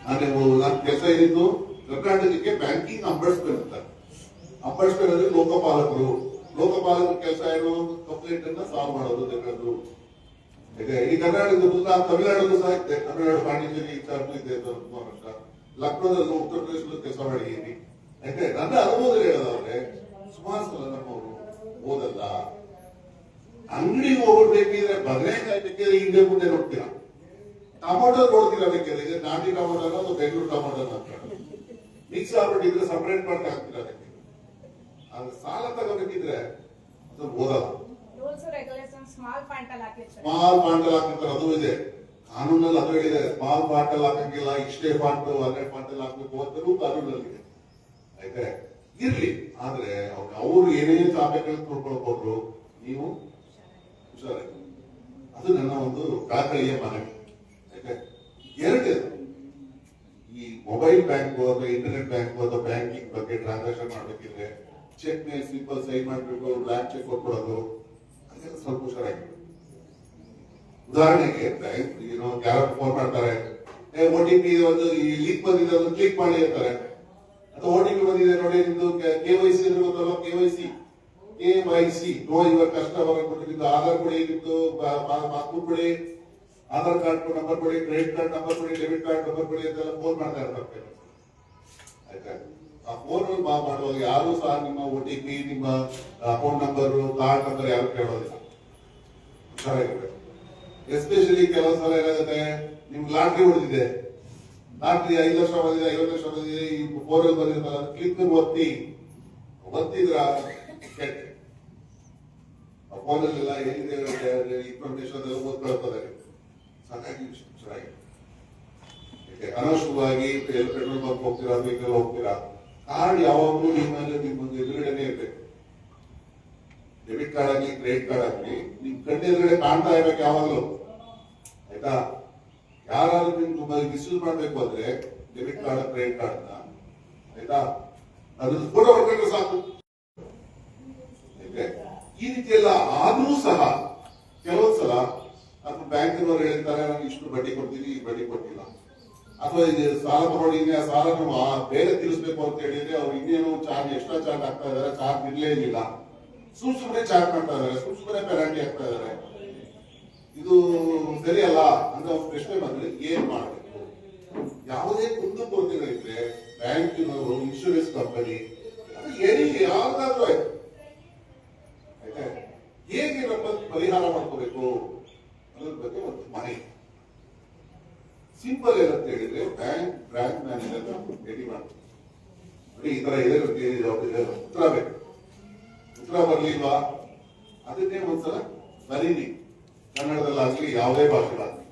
ನನ್ನ ಕೆಲಸ ಏನಿತ್ತು ಕರ್ನಾಟಕಕ್ಕೆ ಬ್ಯಾಂಕಿಂಗ್ ಅಂಬಾಸಿಡರ್ ಇರ್ತಾರೆ. ಅಂಬಾಸಿಡರ್ ಅಂದ್ರೆ ಲೋಕಪಾಲಕರು ಕೆಲಸ ಏನು ಕಂಪ್ಲೇಂಟ್ ಅನ್ನ ಸಾಲ್ವ್ ಮಾಡೋದು ತೆಗೆದು. ಈ ಕರ್ನಾಟಕದ ತಮಿಳುನಾಡು ಸಹ ಇದೆ. ತಮಿಳುನಾಡು ಪಾಂಡಿಚೇರಿ ಚಾರ್ಜ್ ಇದೆ ಸುಮಾರು ವರ್ಷ. ಲಕ್ನೋದಲ್ಲಿ ಉತ್ತರ ಪ್ರದೇಶದಲ್ಲಿ ಕೆಲಸ ಮಾಡಿದ್ದೀನಿ. ಯಾಕೆ ನನ್ನ ಅನುಭವ ಹೇಳೋದಾದ್ರೆ ಸುಮಾರು ಸಲ ನಮ್ಮವರು ಓದಲ್ಲ. ಅಂಗಡಿಗೆ ಹೋಗ್ಬೇಕಿದ್ರೆ ಬದನೆಕಾಯಿ ಬೇಕಿದ್ರೆ ಹಿಂದೆ ಮುಂದೆ ನೋಡ್ತೀರಾ, ಟೊಮೊಟೊ ನೋಡ್ತೀರಾ ಬೇಕಿದ್ರೆ ಇದು ನಾಟಿ ಟೊಮೊಟೊ ಅದು ಬೆಂಗಳೂರು ಟೊಮೊಟೊ ಅಂತ ಮಿಕ್ಸ್ ಆಗ್ಬಿಟ್ಟಿದ್ರೆ ಸಪರೇಟ್ ಮಾಡ್ತಾ ಹಾಕ್ತೀರಾ. ಅದಕ್ಕೆ ಅದು ಸಾಲ ತಗೋಬೇಕಿದ್ರೆ ಅದು ಓದಲ್ಲ. ಸ್ಮಾಲ್ ಪಾಯಿಂಟಲ್ ಹಾಕಿರ್ತಾರೆ, ಅದು ಇದೆ ಕಾನೂನಲ್ಲಿ, ಅದು ಹೇಳಿದೆ ಸ್ಮಾಲ್ ಪಾಯಿಂಟಲ್ ಹಾಕಂಗಿಲ್ಲ, ಇಷ್ಟೇ ಫಾಂಟ್ 12 ಫಾಂಟಲ್ ಹಾಕ್ಬೇಕು ಅಂತಲೂ ಕಾನೂನಲ್ಲಿದೆ. ಆಯ್ತಾ ಇರ್ಲಿ, ಆದ್ರೆ ಅವ್ರು ಏನೇನು ಚಾಪೆಗಳು ನೋಡ್ಕೊಳ್ಬಹುದು, ನೀವು ಹುಷಾರಾಗಿ. ಅದು ನನ್ನ ಒಂದು ಕಳಕಳಿಯ ಮನವಿ. ಎರಡನೇದು, ಈ ಮೊಬೈಲ್ ಬ್ಯಾಂಕ್ ಅಥವಾ ಇಂಟರ್ನೆಟ್ ಬ್ಯಾಂಕ್ ಅಥವಾ ಬ್ಯಾಂಕಿಂಗ್ ಬಗ್ಗೆ ಟ್ರಾನ್ಸಾಕ್ಷನ್ ಮಾಡ್ಬೇಕಿದ್ರೆ ಚೆಕ್ ಮೇಲೆ ಸಿಂಪಲ್ ಸೈನ್ ಮಾಡ್ಬೇಕು, ಬ್ಲಾಂಕ್ ಚೆಕ್ ಕೊಟ್ಕೊಡೋದು, ಅದೆಲ್ಲ ಸ್ವಲ್ಪ ಹುಷಾರಾಗಿ. ಉದಾಹರಣೆಗೆ ಬ್ಯಾಂಕ್ ಯಾರು ಫೋನ್ ಮಾಡ್ತಾರೆ, OTP ಒಂದು ಲಿಂಕ್ ಬಂದಿದೆ ಅದನ್ನು ಕ್ಲಿಕ್ ಮಾಡಿ ಅಂತಾರೆ, ಅಥವಾ OTP ಬಂದಿದೆ ನೋಡಿ ನಿಮ್ದು KYC ಅಂದ್ರೆ ಗೊತ್ತಲ್ಲ, KYC ನೋ ಯುವರ್ ಕಸ್ಟಮರ್ ಅಂದ್ಬಿಟ್ಟು ನಿಮ್ದು ಆಧಾರ್ ಕೊಡಿ, ನಿಮ್ದು ಪಾಸ್ಬುಕ್ ಕೊಡಿ, ಆಧಾರ್ ಕಾರ್ಡ್ ನಂಬರ್ ಕೊಡಿ, ಕ್ರೆಡಿಟ್ ಕಾರ್ಡ್ ನಂಬರ್ ಕೊಡಿ, ಡೆಬಿಟ್ ಕಾರ್ಡ್ ನಂಬರ್ ಕೊಡಿ ಅಂತೆಲ್ಲ ಫೋನ್ ಮಾಡ್ತಾ ಇರ್ತಾರೆ. ಆಯ್ತಾ, ಆ ಫೋನ್ ಮಾಡುವಾಗ ಯಾರು ಸಹ ನಿಮ್ಮ OTP, ನಿಮ್ಮ ಅಕೌಂಟ್ ನಂಬರ್, ಕಾರ್ಡ್ ನಂಬರ್ ಯಾರು ಕೇಳೋದಿಲ್ಲ. ಹುಷಾರಾಗಿರ್ಬೇಕು. ಎಸ್ಪೆಷಲಿ ಕೆಲವು ಸಲ ಏನಾಗುತ್ತೆ, ನಿಮ್ಗೆ ಲಾಟ್ರಿ ಹೊಡೆದಿದೆ, ಲಾಟ್ರಿ 5 ಲಕ್ಷ ಬಂದಿದೆ, 50 ಲಕ್ಷ ಬಂದಿದೆ, ಈ ಫೋನ್ ಬಂದಿರ್ತಲ್ಲ, ಕ್ಲಿಕ್ ಒತ್ತಿದ್ರ ಫೋನಲ್ಲೆಲ್ಲ ಏನಿದೆ ಇನ್ಫಾರ್ಮೇಶನ್ ಎಲ್ಲ ಓದ್ಕೊಳ್ತದೆ. ಸಾಕಾಗಿ ಚೆನ್ನಾಗಿ ಅನವಶ್ಯಕವಾಗಿ ಪೆಟ್ರೋಲ್ ಬಂಕ್ ಹೋಗ್ತೀರಾ, ವೆಹಿಕಲ್ ಹೋಗ್ತೀರಾ, ಕಾರ್ಡ್ ಯಾವಾಗಲೂ ನಿಮ್ಮೊಂದು ಎದುರುಗಡೆನೆ ಇರ್ಬೇಕು. ಡೆಬಿಟ್ ಕಾರ್ಡ್ ಆಗಲಿ ಕ್ರೆಡಿಟ್ ಕಾರ್ಡ್ ಆಗಲಿ ನಿಮ್ ಕಣ್ಣು ಎದುರುಗಡೆ ಕಾಣ್ತಾ ಇರ್ಬೇಕು ಯಾವಾಗಲೂ. ಆಯ್ತಾ, ಯಾರಾದ್ರೂ ನಿಮ್ಗೆ ಮಿಸ್ಯೂಸ್ ಮಾಡ್ಬೇಕು ಅಂದ್ರೆ ಡೆಬಿಟ್ ಕಾರ್ಡ್ ಕ್ರೆಡಿಟ್ ಕಾರ್ಡ್ ನ, ಆಯ್ತಾ, ಅದ್ರ ಫೋಟೋ ಹೊಡ್ಕೊಂಡ್ರೆ ಸಾಕು. ಈ ರೀತಿ ಎಲ್ಲ ಆದ್ರೂ ಸಹ ಕೆಲವೊಂದ್ಸಲ ಅಥವಾ ಬ್ಯಾಂಕಿನವರು ಹೇಳ್ತಾರೆ ನಾನು ಇಷ್ಟು ಬಡ್ಡಿ ಕೊಡ್ತೀನಿ, ಈ ಬಡ್ಡಿ ಕೊಟ್ಟಿಲ್ಲ, ಅಥವಾ ಸಾಲ ತಗೊಂಡಿದ್ದೀನಿ ಆ ಸಾಲ ಬೇರೆ ತೀರಿಸಬೇಕು ಅಂತ ಹೇಳಿದ್ರೆ ಅವ್ರು ಇನ್ನೇನು ಚಾರ್ಜ್ ಎಕ್ಸ್ಟ್ರಾ ಚಾರ್ಜ್ ಆಗ್ತಾ ಇದಾರೆ, ಚಾರ್ಜ್ ಇರ್ಲೇ ಇಲ್ಲ, ಸುಮ್ಮನೆ ಚಾರ್ಜ್ ಮಾಡ್ತಾ ಇದಾರೆ, ಸುಮ್ಮನೆ ಪೆನಾಲ್ಟಿ ಆಗ್ತಾ ಇದಾರೆ. ಇದು ಸರಿಯಲ್ಲ ಅಂತ ಪ್ರಶ್ನೆ ಬಂದ್ರೆ ಏನ್ ಮಾಡಬೇಕು? ಯಾವುದೇ ಕುಂದುಕೊರತೆಗಳಿದ್ರೆ ಬ್ಯಾಂಕಿನವರು, ಇನ್ಶೂರೆನ್ಸ್ ಕಂಪನಿ, ಯಾವ್ದಾದ್ರು ಆಯ್ತು, ಹೇಗೆ ನಮ್ಮ ಪರಿಹಾರ ಮಾಡ್ಕೋಬೇಕು ಅನ್ನೋದ್ರ ಬಗ್ಗೆ ಒಂದು ಮನೆ ಸಿಂಪಲ್ ಏನಂತ ಹೇಳಿದ್ರೆ ಬ್ಯಾಂಕ್ ಮ್ಯಾನೇಜರ್ ಭೇಟಿ ಮಾಡ್ತೀವಿ. ಈ ತರ ಇದೆ ಉತ್ತರ ಬೇಕು, ಉತ್ತರ ಬರ್ಲಿಲ್ವಾ ಅದನ್ನೇ ಒಂದ್ಸಲ ಬರೀನಿ, ಕನ್ನಡದಲ್ಲಾಗ್ಲಿ ಯಾವುದೇ ಭಾಷೆಗಳಾಗ್ಲಿ.